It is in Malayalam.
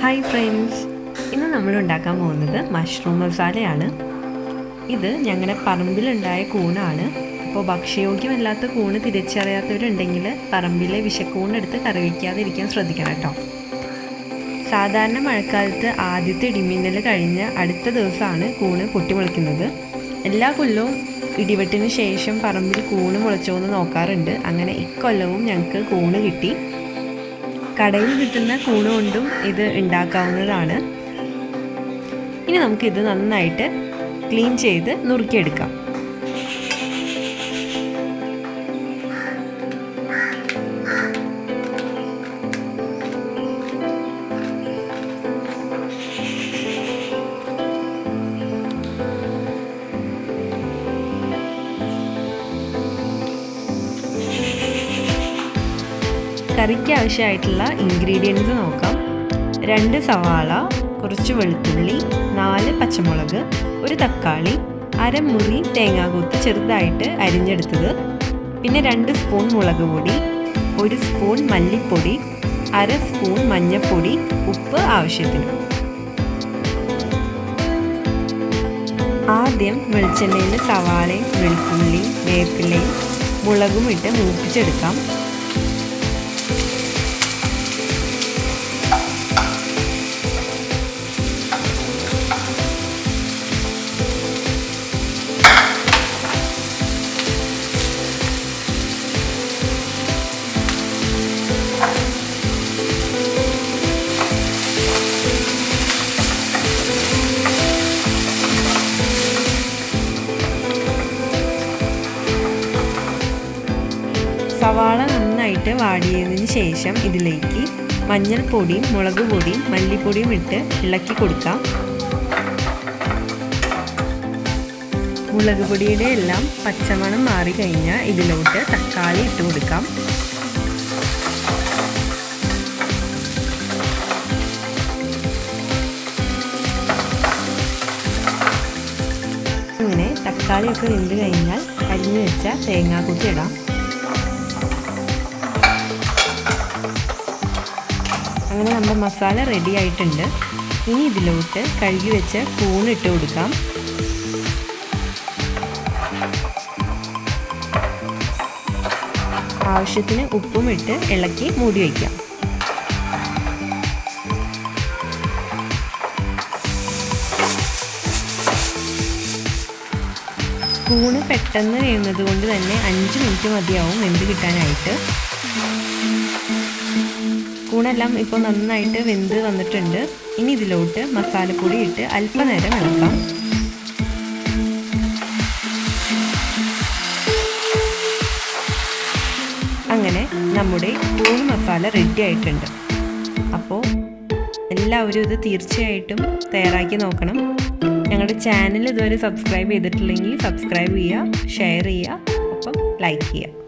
ഹായ് ഫ്രണ്ട്സ്, ഇന്ന് നമ്മൾ ഉണ്ടാക്കാൻ പോകുന്നത് മഷ്റൂം മസാലയാണ്. ഇത് ഞങ്ങളുടെ പറമ്പിലുണ്ടായ കൂണാണ്. അപ്പോൾ ഭക്ഷ്യയോഗ്യമല്ലാത്ത കൂണ് തിരിച്ചറിയാത്തവരുണ്ടെങ്കിൽ പറമ്പിലെ വിഷക്കൂണെടുത്ത് കറി വയ്ക്കാതിരിക്കാൻ ശ്രദ്ധിക്കണം കേട്ടോ. സാധാരണ മഴക്കാലത്ത് ആദ്യത്തെ ഇടിമിന്നൽ കഴിഞ്ഞ് അടുത്ത ദിവസമാണ് കൂണ് പൊട്ടിമുളയ്ക്കുന്നത്. എല്ലാ കൊല്ലവും ഇടിവെട്ടിന് ശേഷം പറമ്പിൽ കൂണ് മുളച്ചോ എന്ന് നോക്കാറുണ്ട്. അങ്ങനെ ഇക്കൊല്ലവും ഞങ്ങൾക്ക് കൂണ് കിട്ടി. കടയിൽ കിട്ടുന്ന കൂണ് കൊണ്ടും ഇത് ഉണ്ടാക്കാവുന്നതാണ്. ഇനി നമുക്കിത് നന്നായിട്ട് ക്ലീൻ ചെയ്ത് നുറുക്കിയെടുക്കാം. കറിക്ക് ആവശ്യമായിട്ടുള്ള ഇൻഗ്രീഡിയൻസ് നോക്കാം. 2 സവാള, കുറച്ച് വെളുത്തുള്ളി, 4 പച്ചമുളക്, 1 തക്കാളി, അരമുറി തേങ്ങാകൊത്ത് ചെറുതായിട്ട് അരിഞ്ഞെടുത്തത്, പിന്നെ 2 സ്പൂൺ മുളക് പൊടി, 1 സ്പൂൺ മല്ലിപ്പൊടി, 1/2 സ്പൂൺ മഞ്ഞൾപ്പൊടി, ഉപ്പ് ആവശ്യത്തിന്. ആദ്യം വെളിച്ചെണ്ണയിൽ സവാളയും വെളുത്തുള്ളിയും വേപ്പിലയും മുളകും ഇട്ട് മൂപ്പിച്ചെടുക്കാം. സവാള നന്നായിട്ട് വാടിയതിന് ശേഷം ഇതിലേക്ക് മഞ്ഞൾപ്പൊടിയും മുളക് പൊടിയും മല്ലിപ്പൊടിയും ഇട്ട് ഇളക്കി കൊടുക്കാം. മുളക് പൊടിയുടെ എല്ലാം പച്ചമണം മാറിക്കഴിഞ്ഞാൽ ഇതിലോട്ട് തക്കാളി ഇട്ട് കൊടുക്കാം. ഇങ്ങനെ തക്കാളിയൊക്കെ വെന്ത് കഴിഞ്ഞാൽ അരിഞ്ഞു വെച്ച തേങ്ങാക്കൊത്ത് ഇടാം. അങ്ങനെ നമ്മുടെ മസാല റെഡി ആയിട്ടുണ്ട്. ഇനി ഇതിലോട്ട് കഴുകി വെച്ച് കൂണ് ഇട്ട് കൊടുക്കാം. ആവശ്യത്തിന് ഉപ്പും ഇട്ട് ഇളക്കി മൂടി വയ്ക്കാം. കൂണ് പെട്ടെന്ന് വേവുന്നത് കൊണ്ട് തന്നെ 5 മിനിറ്റ് മതിയാവും വെന്ത് കിട്ടാനായിട്ട്. കൂണെല്ലാം ഇപ്പോൾ നന്നായിട്ട് വെന്ത് വന്നിട്ടുണ്ട്. ഇനി ഇതിലോട്ട് മസാലപ്പൊടി ഇട്ട് അല്പനേരം ഇളക്കാം. അങ്ങനെ നമ്മുടെ കൂൺ മസാല റെഡി ആയിട്ടുണ്ട്. അപ്പോൾ എല്ലാവരും ഇത് തീർച്ചയായിട്ടും തയ്യാറാക്കി നോക്കണം. ഞങ്ങളുടെ ചാനൽ ഇതുവരെ സബ്സ്ക്രൈബ് ചെയ്തിട്ടില്ലെങ്കിൽ സബ്സ്ക്രൈബ് ചെയ്യുക, ഷെയർ ചെയ്യുക, ഒപ്പം ലൈക്ക് ചെയ്യുക.